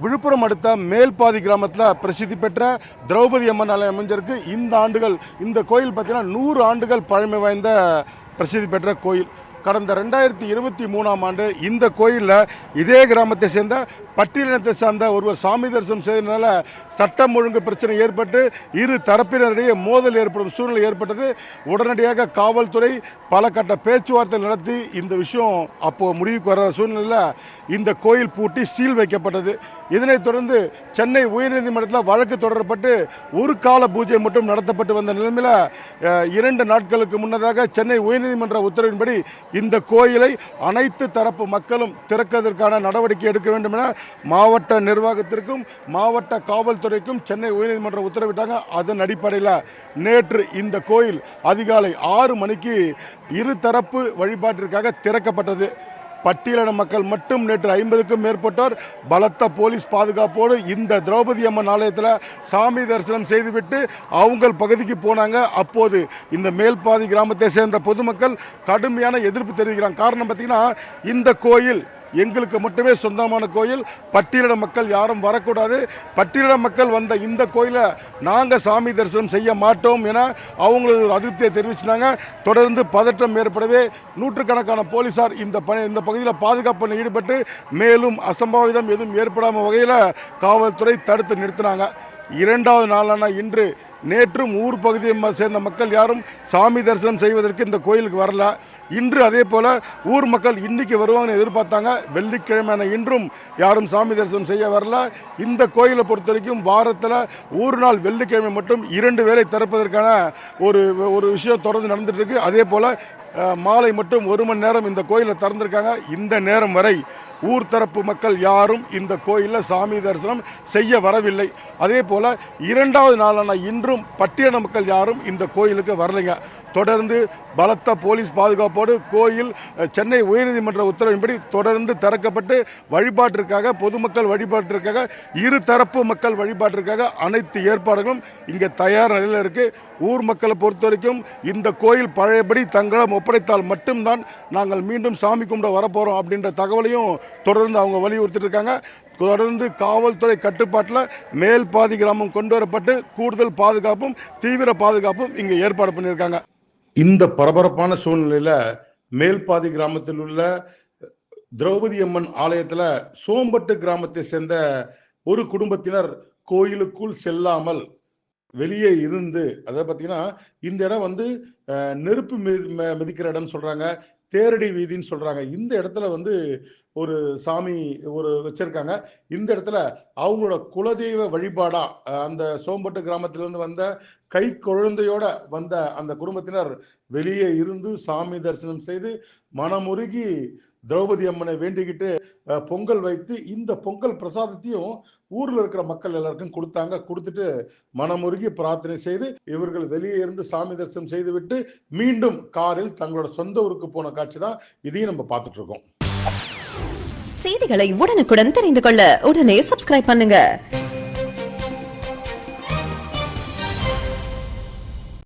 விழுப்புரம் அடுத்த மேல்பாதி கிராமத்தில் பிரசித்தி பெற்ற திரௌபதி அம்மன் ஆலயம் அமைஞ்சிருக்கு. இந்த ஆண்டுகள் இந்த கோயில் பார்த்தீங்கன்னா 100 ஆண்டுகள் பழமை வாய்ந்த பிரசித்தி பெற்ற கோயில். கடந்த 2023ஆம் ஆண்டு இந்த கோயிலில் இதே கிராமத்தை சேர்ந்த பட்டியலினத்தை சார்ந்த ஒருவர் சாமி தரிசனம் செய்ததுனால சட்டம் ஒழுங்கு பிரச்சனை ஏற்பட்டு இரு தரப்பினரிடையே மோதல் ஏற்படும் சூழ்நிலை ஏற்பட்டது. உடனடியாக காவல்துறை பல கட்ட பேச்சுவார்த்தை நடத்தி இந்த விஷயம் அப்போது முடிவுக்கு வர சூழ்நிலையில் இந்த கோயில் பூட்டி சீல் வைக்கப்பட்டது. இதனைத் தொடர்ந்து சென்னை உயர்நீதிமன்றத்தில் வழக்கு தொடரப்பட்டு ஒரு கால பூஜை மட்டும் நடத்தப்பட்டு வந்த நிலைமையில் 2 நாட்களுக்கு முன்னதாக சென்னை உயர்நீதிமன்ற உத்தரவின்படி இந்த கோயிலை அனைத்து தரப்பு மக்களும் திறப்பதற்கான நடவடிக்கை எடுக்க வேண்டும் என மாவட்ட நிர்வாகத்திற்கும் மாவட்ட காவல்துறைக்கும் சென்னை உயர்நீதிமன்றம் உத்தரவிட்டாங்க. அதன் அடிப்படையில் நேற்று இந்த கோயில் அதிகாலை 6 மணிக்கு இருதரப்பு வழிபாட்டிற்காக திறக்கப்பட்டது. பட்டியலின மக்கள் மட்டும் நேற்று 50க்கும் மேற்பட்டோர் பலத்த போலீஸ் பாதுகாப்போடு இந்த திரௌபதி அம்மன் ஆலயத்தில் சாமி தரிசனம் செய்துவிட்டு அவங்கள் பகுதிக்கு போனாங்க. அப்போது இந்த மேல்பாதி கிராமத்தை சேர்ந்த பொதுமக்கள் கடுமையான எதிர்ப்பு தெரிவிக்கிறாங்க. காரணம் பார்த்தீங்கன்னா, இந்த கோயில் எங்களுக்கு மட்டுமே சொந்தமான கோயில், பட்டியலின மக்கள் யாரும் வரக்கூடாது, பட்டியலின மக்கள் வந்த இந்த கோயிலை நாங்கள் சாமி தரிசனம் செய்ய மாட்டோம் என அவங்களது அதிருப்தியை தெரிவிச்சினாங்க. தொடர்ந்து பதற்றம் ஏற்படவே நூற்றுக்கணக்கான போலீசார் இந்த பகுதியில் பாதுகாப்பு பணியில் ஈடுபட்டு மேலும் அசம்பாவிதம் எதுவும் ஏற்படாமல் வகையில் காவல்துறை தடுத்து நிறுத்தினாங்க. 2வது நாளான இன்று நேற்றும் ஊர் பகுதியை சேர்ந்த மக்கள் யாரும் சாமி தரிசனம் செய்வதற்கு இந்த கோயிலுக்கு வரல. இன்று அதே போல் ஊர் மக்கள் இன்னைக்கு வருவாங்கன்னு எதிர்பார்த்தாங்க. வெள்ளிக்கிழமையான இன்றும் யாரும் சாமி தரிசனம் செய்ய வரல. இந்த கோயிலை பொறுத்த வரைக்கும் வாரத்தில் ஒரு நாள் வெள்ளிக்கிழமை மட்டும் 2 வேளை திறப்பதற்கான ஒரு விஷயம் தொடர்ந்து நடந்துட்டு இருக்கு. அதே போல் மாலை மட்டும் 1 மணி நேரம் இந்த கோயிலை திறந்திருக்காங்க. இந்த நேரம் வரை ஊர் தரப்பு மக்கள் யாரும் இந்த கோயிலில் சாமி தரிசனம் செய்ய வரவில்லை. அதே போல் 2வது நாளான இன்றும் பட்டியலின மக்கள் யாரும் இந்த கோயிலுக்கு வரலைங்க. தொடர்ந்து பலத்த போலீஸ் பாதுகாப்போடு கோயில் சென்னை உயர்நீதிமன்ற உத்தரவின்படி தொடர்ந்து திறக்கப்பட்டு வழிபாட்டிற்காக பொதுமக்கள் வழிபாட்டிற்காக இருதரப்பு மக்கள் வழிபாட்டிற்காக அனைத்து ஏற்பாடுகளும் இங்கே தயார் நிலையில் இருக்குது. ஊர் மக்களை பொறுத்த வரைக்கும் இந்த கோயில் பழையபடி தங்களிடம் ஒப்படைத்தால் மட்டும்தான் நாங்கள் மீண்டும் சாமி கும்பிட வரப்போகிறோம் அப்படின்ற தகவலையும் தொடர்ந்து அவங்க வலியுறுத்திட்டு இருக்காங்க. தொடர்ந்து காவல்துறை கட்டுப்பாட்டில் மேல்பாதி கிராமம் கொண்டு வரப்பட்டு கூடுதல் பாதுகாப்பும் தீவிர பாதுகாப்பும் இங்கே ஏற்பாடு பண்ணியிருக்காங்க. இந்த பரபரப்பான சூழ்நிலையில் மேல்பாதி கிராமத்தில் உள்ள திரௌபதி அம்மன் ஆலயத்தில் சோம்பட்டு கிராமத்தை சேர்ந்த ஒரு குடும்பத்தினர் கோயிலுக்குள் செல்லாமல் வெளியே இருந்து, அதை பார்த்தீங்கன்னா இந்த இடம் நெருப்பு மிதிக்கிற இடம் சொல்றாங்க, தேரடி வீதின்னு சொல்றாங்க. இந்த இடத்துல ஒரு சாமி வச்சிருக்காங்க. இந்த இடத்துல அவங்களோட குலதெய்வ வழிபாடா அந்த சோம்பட்டு கிராமத்திலிருந்து வந்த கை குழந்தையோட வந்த அந்த குடும்பத்தினர் வெளியே இருந்து சாமி தரிசனம் செய்து மனமுருகி திரௌபதி அம்மனை வேண்டிக்கிட்டு பொங்கல் வைத்து இந்த பொங்கல் பிரசாதத்தையும் ஊர்ல இருக்கிற மக்கள் எல்லாருக்கும் கொடுத்துட்டு மனமுருகி பிரார்த்தனை செய்து இவர்கள் வெளியே இருந்து சாமி தரிசனம் செய்துவிட்டு மீண்டும் காரில் தங்களோட சொந்த ஊருக்கு போன காட்சி தான் இதையும் நம்ம பார்த்துட்டு இருக்கோம். செய்திகளை உடனுக்குடன் தெரிந்து கொள்ள உடனே சப்ஸ்கிரைப் பண்ணுங்க.